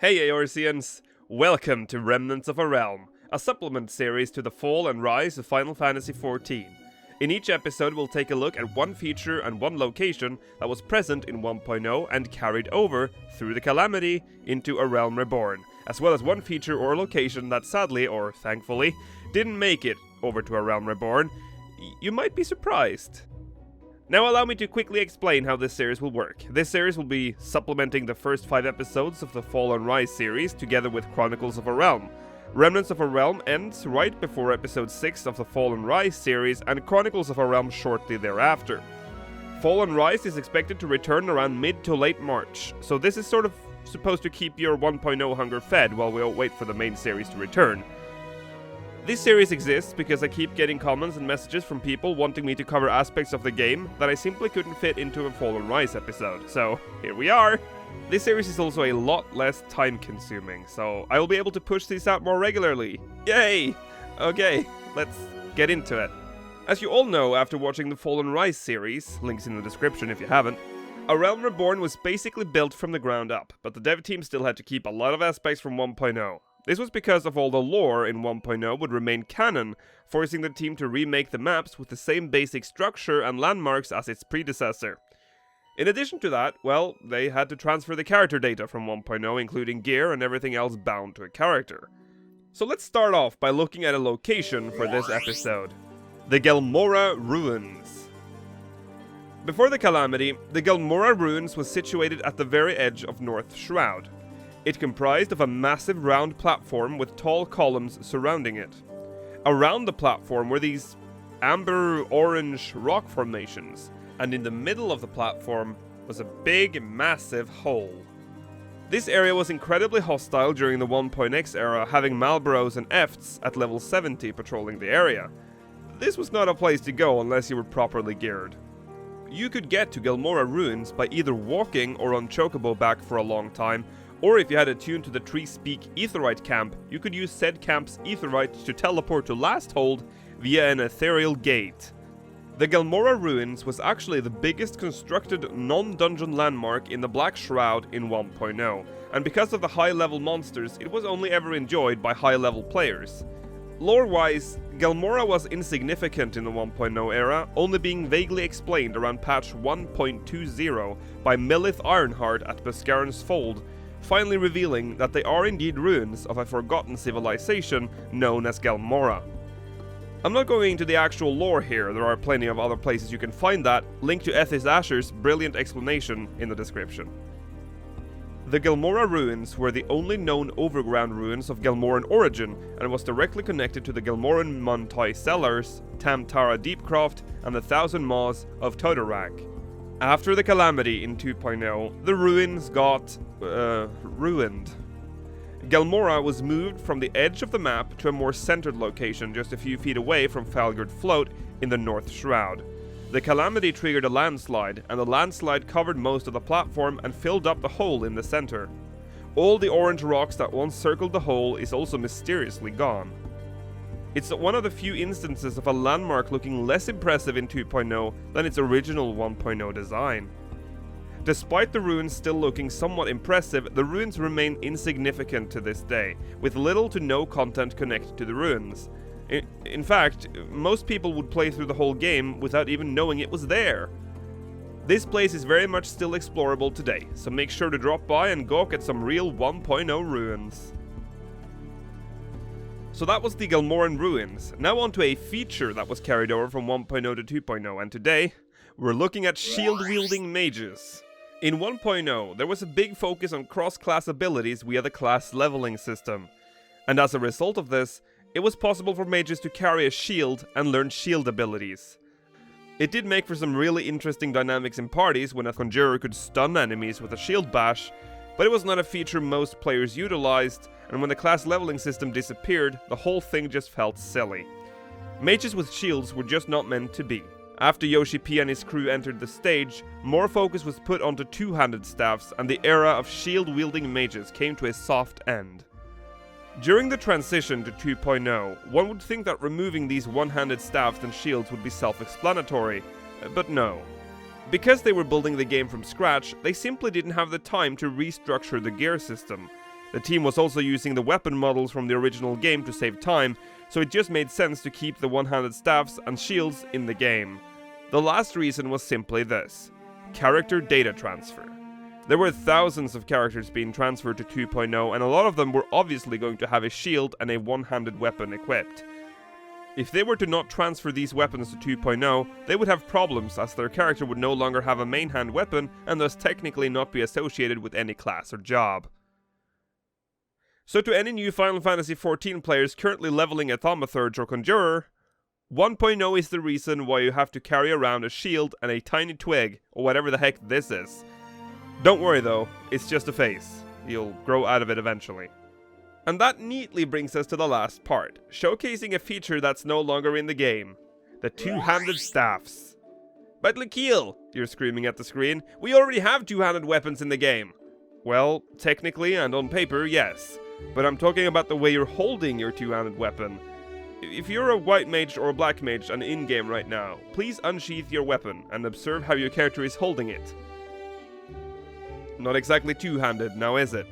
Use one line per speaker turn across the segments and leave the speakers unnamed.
Hey Eorzeans! Welcome to Remnants of a Realm, a supplement series to the fall and rise of Final Fantasy XIV. In each episode we'll take a look at one feature and one location that was present in 1.0 and carried over, through the Calamity, into A Realm Reborn, as well as one feature or location that sadly, or thankfully, didn't make it over to A Realm Reborn. You might be surprised. Now allow me to quickly explain how this series will work. This series will be supplementing the first 5 episodes of the Fall and Rise series together with Chronicles of a Realm. Remnants of a Realm ends right before episode 6 of the Fall and Rise series and Chronicles of a Realm shortly thereafter. Fall and Rise is expected to return around mid to late March, so this is sort of supposed to keep your 1.0 hunger fed while we wait for the main series to return. This series exists because I keep getting comments and messages from people wanting me to cover aspects of the game that I simply couldn't fit into a Fall and Rise episode, so here we are! This series is also a lot less time consuming, so I will be able to push these out more regularly. Yay! Okay, let's get into it. As you all know after watching the Fall and Rise series, links in the description if you haven't, A Realm Reborn was basically built from the ground up, but the dev team still had to keep a lot of aspects from 1.0. This was because of all the lore in 1.0 would remain canon, forcing the team to remake the maps with the same basic structure and landmarks as its predecessor. In addition to that, well, they had to transfer the character data from 1.0, including gear and everything else bound to a character. So let's start off by looking at a location for this episode. The Gelmorra Ruins. Before the Calamity, the Gelmorra Ruins was situated at the very edge of North Shroud. It comprised of a massive round platform with tall columns surrounding it. Around the platform were these amber-orange rock formations, and in the middle of the platform was a big, massive hole. This area was incredibly hostile during the 1.x era, having Malboros and Efts at level 70 patrolling the area. This was not a place to go unless you were properly geared. You could get to Gelmorra Ruins by either walking or on Chocobo back for a long time, or if you had attuned to the Tree Speak Aetheryte camp, you could use said camp's Aetheryte to teleport to Last Hold via an ethereal gate. The Gelmorra Ruins was actually the biggest constructed non-dungeon landmark in the Black Shroud in 1.0, and because of the high-level monsters, it was only ever enjoyed by high-level players. Lore-wise, Gelmorra was insignificant in the 1.0 era, only being vaguely explained around patch 1.20 by Melith Ironheart at Buscaron's Fold, finally revealing that they are indeed ruins of a forgotten civilization known as Gelmorra. I'm not going into the actual lore here, there are plenty of other places you can find that, link to Ethis Asher's brilliant explanation in the description. The Gelmorra Ruins were the only known overground ruins of Gelmorran origin, and was directly connected to the Gelmorran Montai Cellars, Tamtara Deepcroft, and the Thousand Maws of Todorak. After the Calamity in 2.0, the ruins got ruined. Gelmorra was moved from the edge of the map to a more centered location just a few feet away from Falgard Float in the North Shroud. The Calamity triggered a landslide, and the landslide covered most of the platform and filled up the hole in the center. All the orange rocks that once circled the hole is also mysteriously gone. It's one of the few instances of a landmark looking less impressive in 2.0 than its original 1.0 design. Despite the ruins still looking somewhat impressive, the ruins remain insignificant to this day, with little to no content connected to the ruins. In fact, most people would play through the whole game without even knowing it was there. This place is very much still explorable today, so make sure to drop by and gawk at some real 1.0 ruins. So that was the Gelmorran Ruins. Now on to a feature that was carried over from 1.0 to 2.0, and today, we're looking at shield-wielding mages. In 1.0, there was a big focus on cross-class abilities via the class leveling system, and as a result of this, it was possible for mages to carry a shield and learn shield abilities. It did make for some really interesting dynamics in parties when a conjurer could stun enemies with a shield bash, but it was not a feature most players utilized, and when the class leveling system disappeared, the whole thing just felt silly. Mages with shields were just not meant to be. After Yoshi P and his crew entered the stage, more focus was put onto two-handed staffs, and the era of shield-wielding mages came to a soft end. During the transition to 2.0, one would think that removing these one-handed staffs and shields would be self-explanatory, but no. Because they were building the game from scratch, they simply didn't have the time to restructure the gear system. The team was also using the weapon models from the original game to save time, so it just made sense to keep the one-handed staffs and shields in the game. The last reason was simply this: character data transfer. There were thousands of characters being transferred to 2.0, and a lot of them were obviously going to have a shield and a one-handed weapon equipped. If they were to not transfer these weapons to 2.0, they would have problems, as their character would no longer have a main hand weapon and thus technically not be associated with any class or job. So to any new Final Fantasy XIV players currently leveling at Thaumaturge or Conjurer, 1.0 is the reason why you have to carry around a shield and a tiny twig, or whatever the heck this is. Don't worry though, it's just a phase. You'll grow out of it eventually. And that neatly brings us to the last part, showcasing a feature that's no longer in the game: the two-handed staffs. But Lakil, you're screaming at the screen, we already have two-handed weapons in the game. Well, technically and on paper, yes. But I'm talking about the way you're holding your two-handed weapon. If you're a white mage or a black mage and in-game right now, please unsheath your weapon and observe how your character is holding it. Not exactly two-handed, now is it?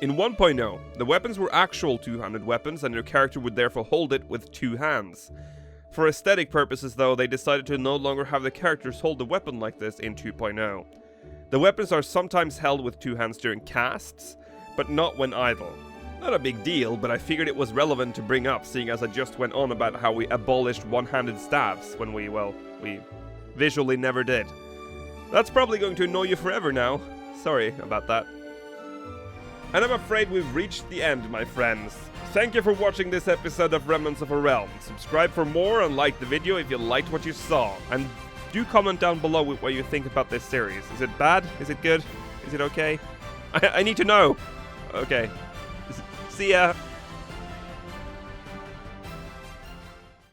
In 1.0, the weapons were actual two-handed weapons and your character would therefore hold it with two hands. For aesthetic purposes though, they decided to no longer have the characters hold the weapon like this in 2.0. The weapons are sometimes held with two hands during casts, but not when idle. Not a big deal, but I figured it was relevant to bring up, seeing as I just went on about how we abolished one-handed staffs when we visually never did. That's probably going to annoy you forever now. Sorry about that. And I'm afraid we've reached the end, my friends. Thank you for watching this episode of Remnants of a Realm. Subscribe for more and like the video if you liked what you saw. And do comment down below with what you think about this series. Is it bad? Is it good? Is it okay? I need to know. Okay. See ya.